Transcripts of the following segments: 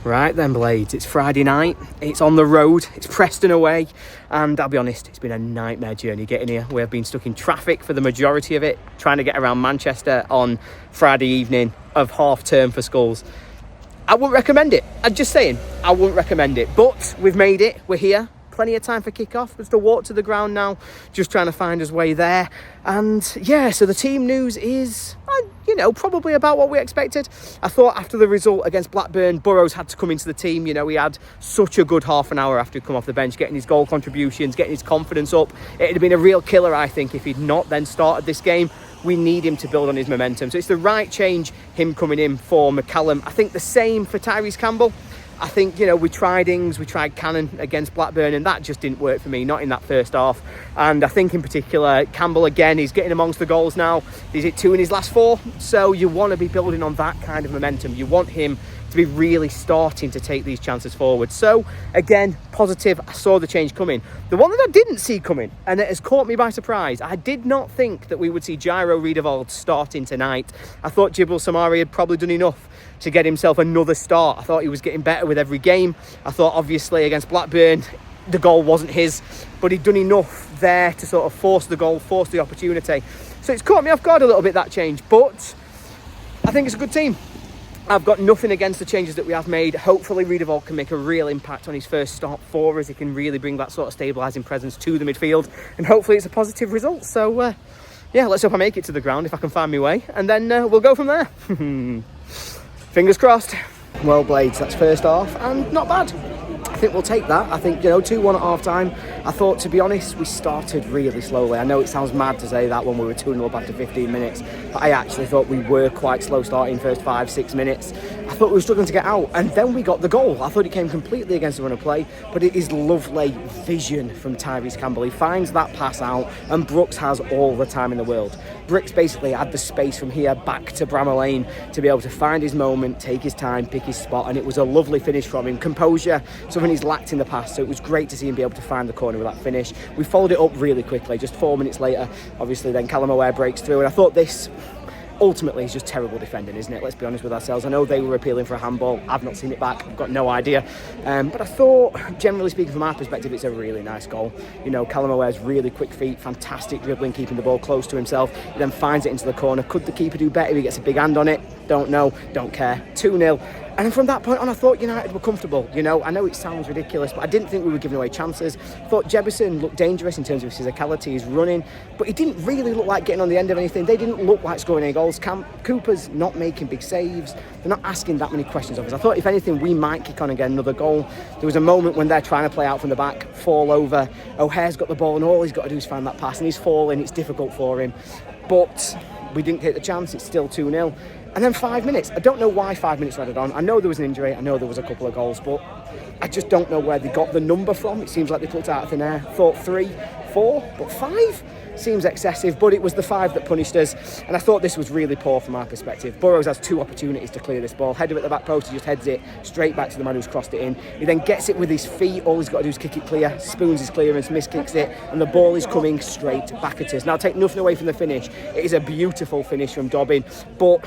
Right then, Blades, it's Friday night, it's on the road, it's Preston away, and I'll be honest, it's been a nightmare journey getting here. We have been stuck in traffic for the majority of it, trying to get around Manchester on Friday evening of half term for schools. I wouldn't recommend it. I'm just saying, I wouldn't recommend it, but we've made it, we're here. Plenty of time for kick-off. Just a walk to the ground now, just trying to find his way there. And yeah, so the team news is, probably about what we expected. I thought after the result against Blackburn, Burrows had to come into the team. He had such a good half an hour after he'd come off the bench, getting his goal contributions, getting his confidence up. It'd have been a real killer, I think, if he'd not then started this game. We need him to build on his momentum. So it's the right change, him coming in for McCallum. I think the same for 𝗬𝗏 𝗕𝗿. I think, we tried Ings, we tried Cannon against Blackburn, and that just didn't work for me, not in that first half. And I think in particular, Campbell again, he's getting amongst the goals now. He's hit 2 in his last 4. So you want to be building on that kind of momentum. You want him to be really starting to take these chances forward. So again, positive, I saw the change coming. The one that I didn't see coming, and it has caught me by surprise, I did not think that we would see 𝗣𝗏 starting tonight. I thought 𝗣𝗏𝗲 had probably done enough to get himself another start. I thought he was getting better with every game. I thought obviously against Blackburn, the goal wasn't his, but he'd done enough there to sort of force the goal, force the opportunity. So it's caught me off guard a little bit, that change, but I think it's a good team. I've got nothing against the changes that we have made. Hopefully 𝗬𝗏 can make a real impact on his first start for us. He can really bring that sort of stabilising presence to the midfield, and hopefully it's a positive result. So yeah, let's hope I make it to the ground if I can find my way, and then we'll go from there. Fingers crossed. Well, Blades, that's first half, and not bad. I think we'll take that. I think, 2-1 at half-time. I thought, to be honest, we started really slowly. I know it sounds mad to say that when we were 2-0 up after 15 minutes, but I actually thought we were quite slow starting first 5-6 minutes. I thought we were struggling to get out, and then we got the goal. I thought it came completely against the run of play, but it is lovely vision from 𝗬𝗏 𝗕𝗿. He finds that pass out, and Brooks has all the time in the world. Brooks basically had the space from here back to Bramall Lane to be able to find his moment, take his time, pick his spot, and it was a lovely finish from him. Composure, something he's lacked in the past, so it was great to see him be able to find the corner with that finish. We followed it up really quickly, just 4 minutes later. Obviously then 𝗕𝗏 breaks through, and I thought this ultimately is just terrible defending, isn't it? Let's be honest with ourselves. I know they were appealing for a handball. I've not seen it back. I've got no idea. But I thought, generally speaking, from our perspective, it's a really nice goal. 𝗕𝗏's really quick feet, fantastic dribbling, keeping the ball close to himself. He then finds it into the corner. Could the keeper do better? He gets a big hand on it. Don't know. Don't care. 2-0. And then from that point on, I thought United were comfortable. I know it sounds ridiculous, but I didn't think we were giving away chances. I thought 𝗣𝗏 looked dangerous in terms of his physicality, his running, but he didn't really look like getting on the end of anything. They didn't look like scoring any goals. Cooper's not making big saves. They're not asking that many questions of us. I thought, if anything, we might kick on and get another goal. There was a moment when they're trying to play out from the back, fall over. O'Hare's got the ball, and all he's got to do is find that pass, and he's falling. It's difficult for him. But we didn't take the chance. It's still 2-0. And then 5 minutes. I don't know why 5 minutes were added on. I know there was an injury. I know there was a couple of goals, but I just don't know where they got the number from. It seems like they plucked it out of thin air. Thought 3, 4, but 5 seems excessive, but it was the 5 that punished us. And I thought this was really poor from our perspective. Burrows has 2 opportunities to clear this ball. Header at the back post, he just heads it straight back to the man who's crossed it in. He then gets it with his feet. All he's got to do is kick it clear, spoons his clearance, miskicks it, and the ball is coming straight back at us. Now, take nothing away from the finish. It is a beautiful finish from Dobbin, but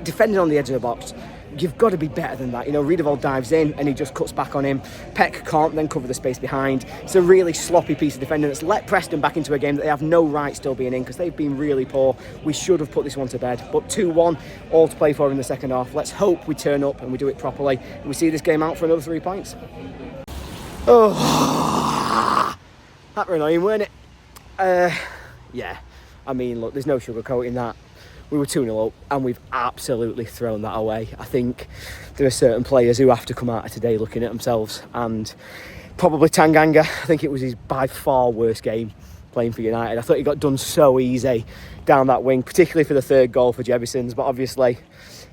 defending on the edge of the box, you've got to be better than that. 𝗬𝗏 dives in and he just cuts back on him. Peck can't then cover the space behind. It's a really sloppy piece of defending that's let Preston back into a game that they have no right still being in, because they've been really poor. We should have put this one to bed. But 2-1, all to play for in the second half. Let's hope we turn up and we do it properly, and we see this game out for another 3 points. Oh, that were annoying, weren't it? Yeah, I mean, look, there's no sugarcoating that. We were 2-0 up, and we've absolutely thrown that away. I think there are certain players who have to come out of today looking at themselves, and probably Tanganga. I think it was his by far worst game playing for United. I thought he got done so easy down that wing, particularly for the third goal for 𝗣𝗏. But obviously,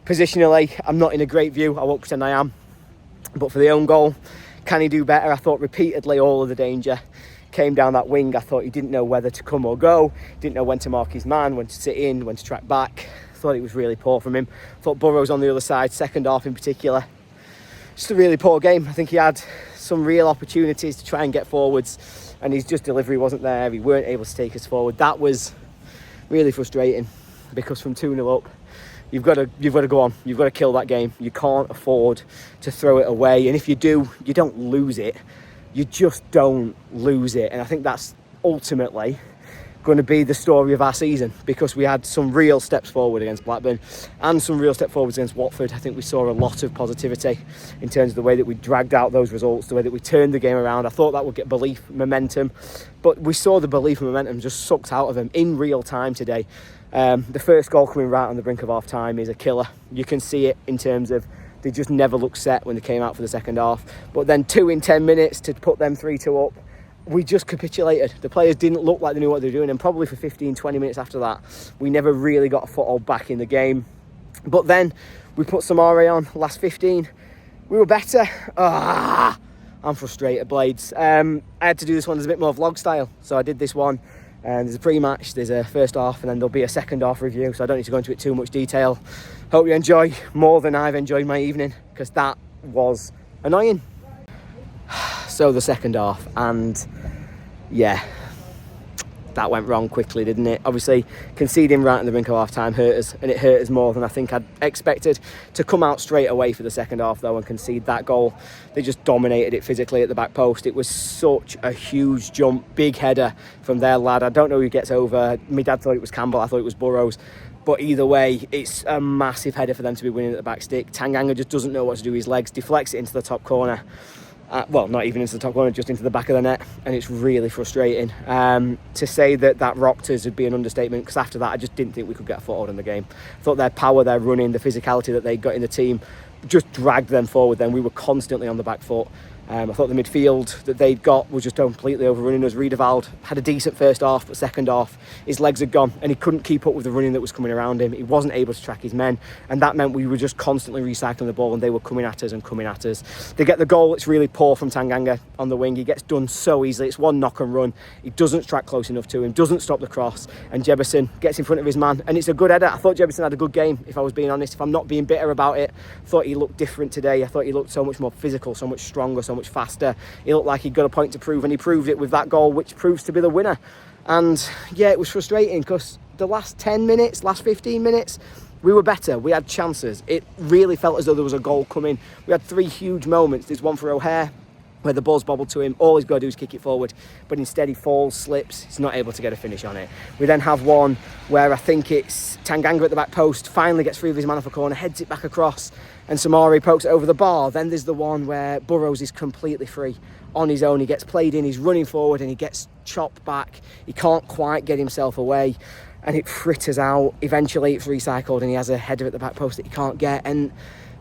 positionally, I'm not in a great view. I won't pretend I am. But for the own goal, can he do better? I thought repeatedly all of the danger came down that wing. I thought he didn't know whether to come or go, didn't know when to mark his man, when to sit in, when to track back. I thought it was really poor from him. I thought Burrows on the other side, second half in particular, just a really poor game. I think he had some real opportunities to try and get forwards, and his just delivery wasn't there. He weren't able to take us forward. That was really frustrating, because from 2-0 up, you've got to go on. You've got to kill that game. You can't afford to throw it away. And if you do, you don't lose it. You just don't lose it. And I think that's ultimately going to be the story of our season, because we had some real steps forward against Blackburn and some real step forwards against Watford. I think we saw a lot of positivity in terms of the way that we dragged out those results, the way that we turned the game around. I thought that would get belief, momentum, but we saw the belief and momentum just sucked out of them in real time today. The first goal coming right on the brink of half time is a killer. You can see it in terms of they just never looked set when they came out for the second half. But then 2 in 10 minutes to put them 3-2 up, we just capitulated. The players didn't look like they knew what they were doing, and probably for 15-20 minutes after that, we never really got a foothold back in the game. But then we put 𝗲𝗏 on, last 15. We were better. I'm frustrated, Blades. I had to do this one as a bit more vlog style, so I did this one. There's a pre-match, there's a first half, and then there'll be a second half review, so I don't need to go into it too much detail. Hope you enjoy more than I've enjoyed my evening, because that was annoying. So the second half, and yeah, that went wrong quickly, didn't it? Obviously, conceding right on the brink of half time hurt us, and it hurt us more than I think I'd expected. To come out straight away for the second half though and concede that goal, they just dominated it physically at the back post. It was such a huge jump, big header from their lad. I don't know who gets over. My dad thought it was Campbell, I thought it was Burrows. But either way, it's a massive header for them to be winning at the back stick. Tanganga just doesn't know what to do with his legs, deflects it into the top corner. Well, not even into the top corner, just into the back of the net, and it's really frustrating. To say that rocked us would be an understatement, because after that I just didn't think we could get a foothold in the game. I thought their power, their running, the physicality that they got in the team just dragged them forward. Then we were constantly on the back foot. I thought the midfield that they'd got was just completely overrunning us. 𝗍𝗿𝗲𝗶𝗹𝗹 had a decent first half, but second half his legs had gone and he couldn't keep up with the running that was coming around him. He wasn't able to track his men, and that meant we were just constantly recycling the ball, and they were coming at us and coming at us. They get the goal. It's really poor from Tanganga on the wing. He gets done so easily. It's one knock and run. He doesn't track close enough to him, doesn't stop the cross, and 𝗍𝗿𝗲 gets in front of his man, and it's a good header. I thought 𝗍𝗿𝗲 had a good game, if I was being honest. If I'm not being bitter about it, I thought he looked different today. I thought he looked so much more physical, so much stronger, so much faster. He looked like he'd got a point to prove, and he proved it with that goal, which proves to be the winner. And yeah, it was frustrating because the last 10 minutes, last 15 minutes, we were better. We had chances. It really felt as though there was a goal coming. We had 3 huge moments. There's one for 𝗚𝗿𝗏, where the ball's bobbled to him. All he's got to do is kick it forward, but instead he falls, slips. He's not able to get a finish on it. We then have one where I think it's Tanganga at the back post, finally gets free of his man off a corner, heads it back across, and 𝗲𝗏𝗏 pokes it over the bar. Then there's the one where Burrows is completely free on his own. He gets played in, he's running forward, and he gets chopped back. He can't quite get himself away, and it fritters out. Eventually it's recycled, and he has a header at the back post that he can't get. And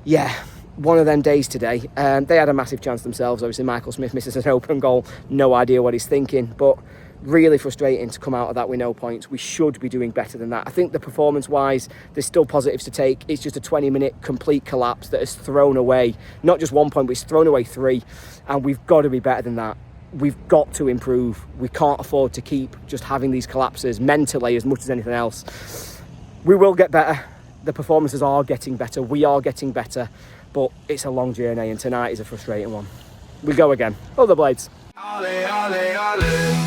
yeah, one of them days today. They had a massive chance themselves. Obviously Michael Smith misses an open goal, no idea what he's thinking, but really frustrating to come out of that with no points. We should be doing better than that. I think the performance wise, there's still positives to take. It's just a 20-minute complete collapse that has thrown away not just 1 point, but it's thrown away 3, and we've got to be better than that. We've got to improve. We can't afford to keep just having these collapses mentally as much as anything else. We will get better. The performances are getting better. We are getting better, but it's a long journey, and tonight is a frustrating one. We go again. Oh, the Blades. Ollie, ollie, ollie.